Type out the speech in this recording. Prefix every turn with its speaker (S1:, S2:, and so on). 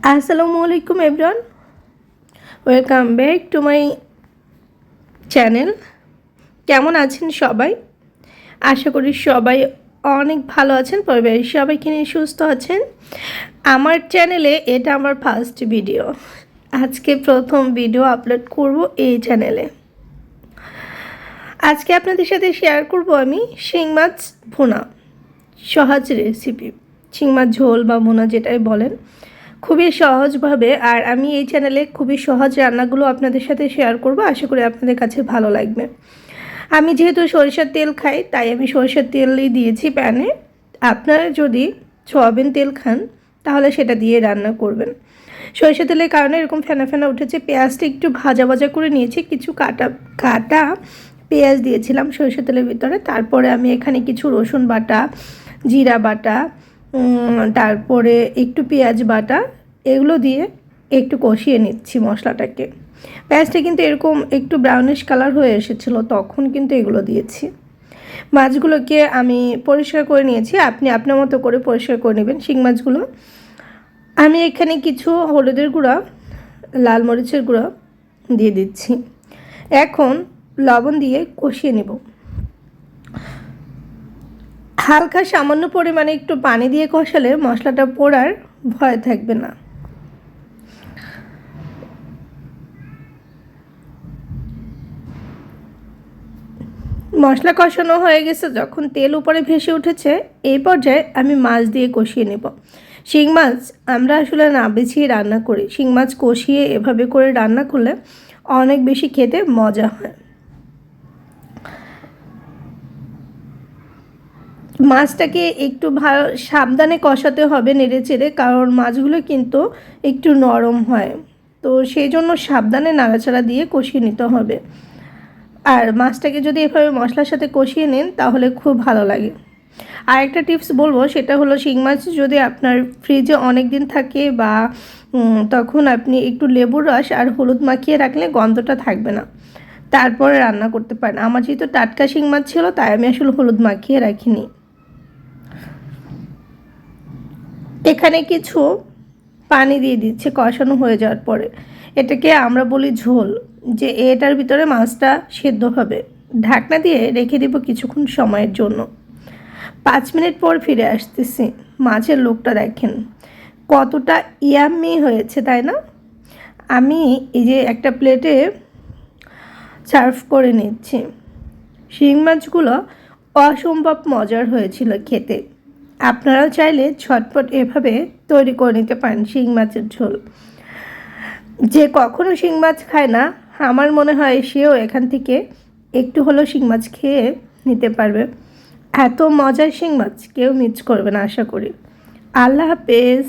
S1: আসসালামু আলাইকুম everyone, welcome back to my channel. কেমন আছেন সবাই? আশা করি সবাই অনেক ভালো আছেন, পরিবারের সবাইকে নিয়ে সুস্থ আছেন। আমার চ্যানেলে এটা আমার ফার্স্ট ভিডিও, আজকে প্রথম ভিডিও আপলোড করব এই চ্যানেলে। আজকে আপনাদের সাথে শেয়ার করব আমি শিং মাছ ভুনা, সহজ রেসিপি। শিং মাছ ঝোল বা ভুনা যেটাই বলেন, খুবই সহজভাবে। আর আমি এই চ্যানেলে খুবই সহজ রান্নাগুলো আপনাদের সাথে শেয়ার করব, আশা করি আপনাদের কাছে ভালো লাগবে। আমি যেহেতু সরিষার তেল খাই, তাই আমি সরিষার তেলই দিয়েছি প্যানে। আপনারা যদি সয়াবিন তেল খান তাহলে সেটা দিয়ে রান্না করবেন। সরিষার তেলের কারণে এরকম ফেনা ফেনা উঠেছে। পেঁয়াজটা একটু ভাজা ভাজা করে নিয়েছি, কিছু কাটা কাটা পেঁয়াজ দিয়েছিলাম সরিষার তেলের ভিতরে। তারপরে আমি এখানে কিছু রসুন বাটা, জিরা বাটা, তারপরে একটু পেঁয়াজ বাটা, এগুলো দিয়ে একটু কষিয়ে নিচ্ছি মশলাটাকে। পেঁয়াজটা কিন্তু এরকম একটু ব্রাউনিশ কালার হয়ে এসেছিলো, তখন কিন্তু এগুলো দিয়েছি। মাছগুলোকে আমি পরিষ্কার করে নিয়েছি, আপনি আপনার মতো করে পরিষ্কার করে নেবেন শিং মাছগুলো। আমি এখানে কিছু হলুদের গুঁড়া, লাল মরিচের গুঁড়া দিয়ে দিচ্ছি। এখন লবণ দিয়ে কষিয়ে নেব। হালকা সামান্য পরিমাণে একটু পানি দিয়ে কষালে মশলাটা পোড়ার ভয় থাকবে না। মশলা কষানো হয়ে গেছে, যখন তেল উপরে ভেসে উঠেছে, এই পর্যায়ে আমি মাছ দিয়ে কষিয়ে নেব। শিং মাছ আমরা আসলে না বেছিয়ে রান্না করি, শিং মাছ কষিয়ে এভাবে করে রান্না করলে অনেক বেশি খেতে মজা হয়। মাছটাকে একটু ভালো সাবধানে কষাতে হবে, নেড়ে চেড়ে, কারণ মাছগুলো কিন্তু একটু নরম হয়, তো সেই জন্য সাবধানে নাড়াচাড়া দিয়ে কষিয়ে নিতে হবে। আর মাছটাকে যদি এভাবে মশলার সাথে কষিয়ে নেন তাহলে খুব ভালো লাগে। আর একটা টিপস বলবো, সেটা হলো শিং মাছ যদি আপনার ফ্রিজে অনেক দিন থাকে বা তখন আপনি একটু লেবুর রস আর হলুদ মাখিয়ে রাখলে গন্ধটা থাকবে না, তারপরে রান্না করতে পারেন। আমার যেহেতু টাটকা শিং মাছ ছিল, তাই আমি আসলে হলুদ মাখিয়ে রাখিনি। এখানে কিছু পানি দিয়ে দিচ্ছে কষানো হয়ে যাওয়ার পরে। এটাকে আমরা বলি ঝোল, যে এটার ভিতরে মাছটা সেদ্ধ হবে। ঢাকনা দিয়ে রেখে দিব কিছুক্ষণ সময়ের জন্য। 5 মিনিট পর ফিরে আসতেছি। মাছের লোকটা দেখেন কতটা ইয়াম্মি হয়েছে, তাই না? আমি এই যে একটা প্লেটে সার্ভ করে নিচ্ছি। শিং মাছগুলো অসম্ভব মজার হয়েছিল খেতে। আপনারাও চাইলে ঝটপট এভাবে তৈরি করে নিতে পারেন শিং মাছের ঝোল। যে কখনো শিং মাছ খায় না, আমার মনে হয় সেও এখান থেকে একটু হলেও শিং মাছ খেয়ে নিতে পারবে। এত মজার শিং মাছ কেউ মিস করবে না আশা করি। আল্লাহ হাফেজ।